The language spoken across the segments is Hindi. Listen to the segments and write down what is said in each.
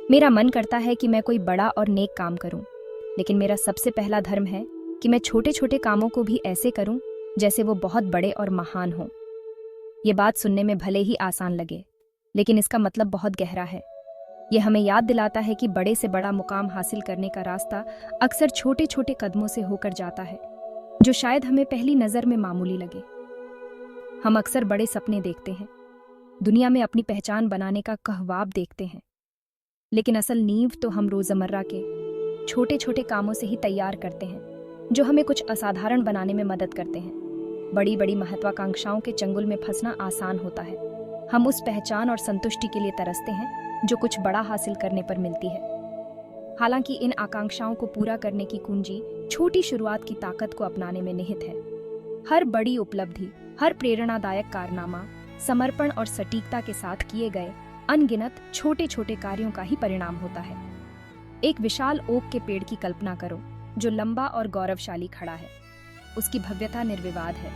मेरा मन करता है कि मैं कोई बड़ा और नेक काम करूं, लेकिन मेरा सबसे पहला धर्म है कि मैं छोटे छोटे कामों को भी ऐसे करूं जैसे वो बहुत बड़े और महान हों। ये बात सुनने में भले ही आसान लगे, लेकिन इसका मतलब बहुत गहरा है। ये हमें याद दिलाता है कि बड़े से बड़ा मुकाम हासिल करने का रास्ता अक्सर छोटे छोटे कदमों से होकर जाता है, जो शायद हमें पहली नज़र में मामूली लगे। हम अक्सर बड़े सपने देखते हैं, दुनिया में अपनी पहचान बनाने का ख्वाब देखते हैं, लेकिन असल नींव तो हम रोज़मर्रा के छोटे छोटे कामों से ही तैयार करते हैं, जो हमें कुछ असाधारण बनाने में मदद करते हैं। बड़ी बड़ी महत्वाकांक्षाओं के चंगुल में फंसना आसान होता है। हम उस पहचान और संतुष्टि के लिए तरसते हैं जो कुछ बड़ा हासिल करने पर मिलती है। हालांकि इन आकांक्षाओं को पूरा करने की कुंजी छोटी शुरुआत की ताकत को अपनाने में निहित है। हर बड़ी उपलब्धि, हर प्रेरणादायक कारनामा समर्पण और सटीकता के साथ किए गए अनगिनत छोटे छोटे कार्यों का ही परिणाम होता है। एक विशाल ओक के पेड़ की कल्पना करो, जो लंबा और गौरवशाली खड़ा है। उसकी भव्यता निर्विवाद है,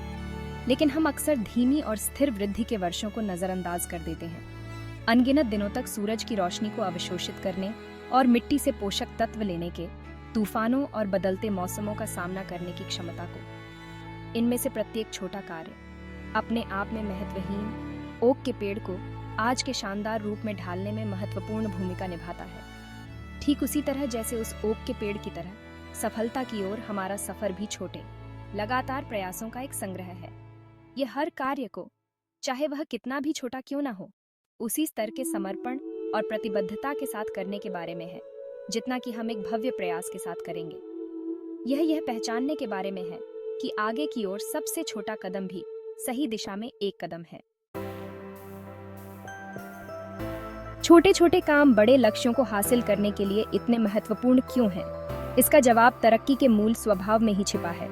लेकिन हम अक्सर धीमी और स्थिर वृद्धि के वर्षों को नजरअंदाज कर देते हैं। अनगिनत दिनों तक सूरज की रोशनी को अवशोषित करने और मिट्टी से पोषक तत्व लेने के, तूफानों और बदलते मौसमों का सामना करने की क्षमता को। इनमें से प्रत्येक छोटा कार्य अपने आप में महत्वहीन ओक के पेड़ को आज के शानदार रूप में ढालने में महत्वपूर्ण भूमिका निभाता है। ठीक उसी तरह जैसे उस ओक के पेड़ की तरह सफलता की ओर हमारा सफर भी छोटे लगातार प्रयासों का एक संग्रह है। यह हर कार्य को, चाहे वह कितना भी छोटा क्यों ना हो, उसी स्तर के समर्पण और प्रतिबद्धता के साथ करने के बारे में है, जितना कि हम एक भव्य प्रयास के साथ करेंगे। यह पहचानने के बारे में है कि आगे की ओर सबसे छोटा कदम भी सही दिशा में एक कदम है। छोटे छोटे काम बड़े लक्ष्यों को हासिल करने के लिए इतने महत्वपूर्ण क्यों हैं? इसका जवाब तरक्की के मूल स्वभाव में ही छिपा है।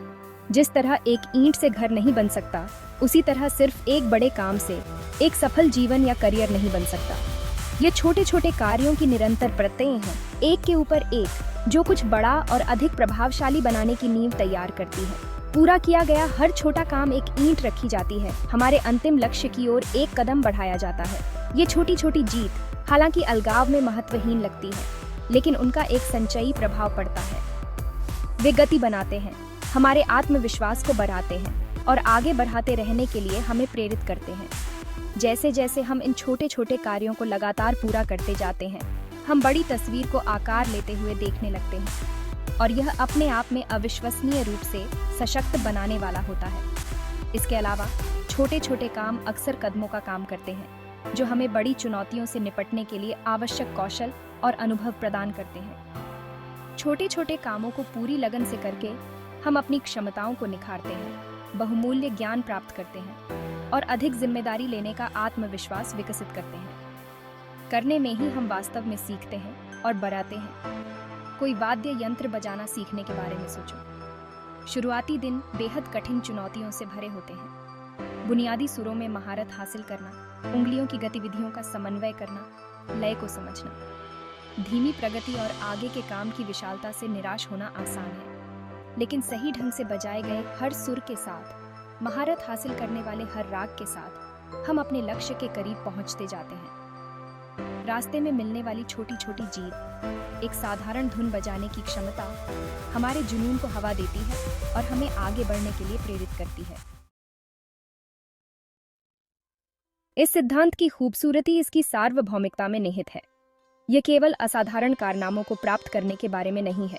जिस तरह एक ईंट से घर नहीं बन सकता, उसी तरह सिर्फ एक बड़े काम से एक सफल जीवन या करियर नहीं बन सकता। ये छोटे छोटे कार्यों की निरंतर प्रत्यय हैं, एक के ऊपर एक, जो कुछ बड़ा और अधिक प्रभावशाली बनाने की नींव तैयार करती है। पूरा किया गया हर छोटा काम एक ईंट रखी जाती है, हमारे अंतिम लक्ष्य की ओर एक कदम बढ़ाया जाता है। ये छोटी छोटी जीत हालांकि अलगाव में महत्वहीन लगती है, लेकिन उनका एक संचयी प्रभाव पड़ता है। वे गति बनाते हैं, हमारे आत्मविश्वास को बढ़ाते हैं और आगे बढ़ाते रहने के लिए हमें प्रेरित करते हैं। जैसे जैसे हम इन छोटे छोटे कार्यों को लगातार पूरा करते जाते हैं, हम बड़ी तस्वीर को आकार लेते हुए देखने लगते हैं, और यह अपने आप में अविश्वसनीय रूप से सशक्त बनाने वाला होता है। इसके अलावा छोटे छोटे काम अक्सर कदमों का काम करते हैं, जो हमें बड़ी चुनौतियों से निपटने के लिए आवश्यक कौशल और अनुभव प्रदान करते हैं। छोटे छोटे कामों को पूरी लगन से करके हम अपनी क्षमताओं को निखारते हैं, बहुमूल्य ज्ञान प्राप्त करते हैं और अधिक जिम्मेदारी लेने का आत्मविश्वास विकसित करते हैं। करने में ही हम वास्तव में सीखते हैं और बढ़ाते हैं। कोई वाद्य यंत्र बजाना सीखने के बारे में सोचो। शुरुआती दिन बेहद कठिन चुनौतियों से भरे होते हैं। बुनियादी सुरों में महारत हासिल करना, उंगलियों की गतिविधियों का समन्वय करना, लय को समझना। धीमी प्रगति और आगे के काम की विशालता से निराश होना आसान है, लेकिन सही ढंग से बजाए गए हर सुर के साथ, महारत हासिल करने वाले हर राग के साथ हम अपने लक्ष्य के करीब पहुंचते जाते हैं। रास्ते में मिलने वाली छोटी छोटी जीत, एक साधारण धुन बजाने की क्षमता, हमारे जुनून को हवा देती है और हमें आगे बढ़ने के लिए प्रेरित करती है। इस सिद्धांत की खूबसूरती इसकी सार्वभौमिकता में निहित है। यह केवल असाधारण कारनामों को प्राप्त करने के बारे में नहीं है,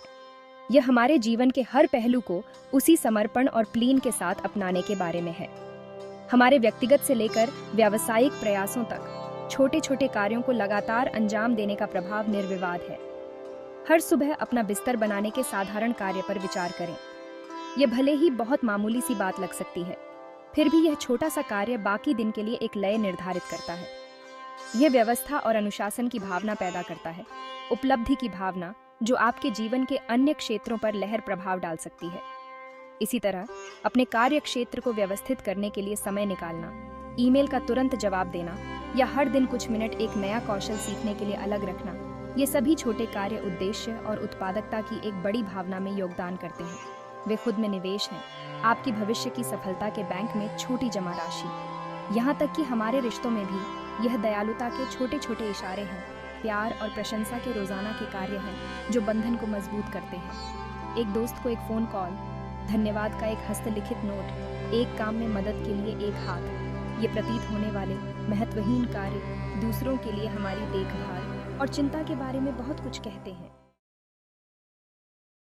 यह हमारे जीवन के हर पहलू को उसी समर्पण और प्लीन के साथ अपनाने के बारे में है। हमारे व्यक्तिगत से लेकर व्यावसायिक प्रयासों तक छोटे छोटे कार्यों को लगातार अंजाम देने का प्रभाव निर्विवाद है। हर सुबह अपना बिस्तर बनाने के साधारण कार्य पर विचार करें। यह भले ही बहुत मामूली सी बात लग सकती है, फिर भी यह छोटा सा कार्य बाकी दिन के लिए एक लय निर्धारित करता है। यह व्यवस्था और अनुशासन की भावना पैदा करता है, उपलब्धि की भावना, जो आपके जीवन के अन्य क्षेत्रों पर लहर प्रभाव डाल सकती है। इसी तरह अपने कार्य क्षेत्र को व्यवस्थित करने के लिए समय निकालना, ईमेल का तुरंत जवाब देना या हर दिन कुछ मिनट एक नया कौशल सीखने के लिए अलग रखना, ये सभी छोटे कार्य उद्देश्य और उत्पादकता की एक बड़ी भावना में योगदान करते हैं। वे खुद में निवेश हैं, आपकी भविष्य की सफलता के बैंक में छोटी जमा राशि। यहाँ तक कि हमारे रिश्तों में भी यह दयालुता के छोटे छोटे इशारे हैं प्यार और प्रशंसा के रोजाना के कार्य हैं जो बंधन को मजबूत करते हैं। एक दोस्त को एक फोन कॉल, धन्यवाद का एक हस्तलिखित नोट, एक काम में मदद के लिए एक हाथ, ये प्रतीत होने वाले महत्वहीन कार्य दूसरों के लिए हमारी देखभाल और चिंता के बारे में बहुत कुछ कहते हैं।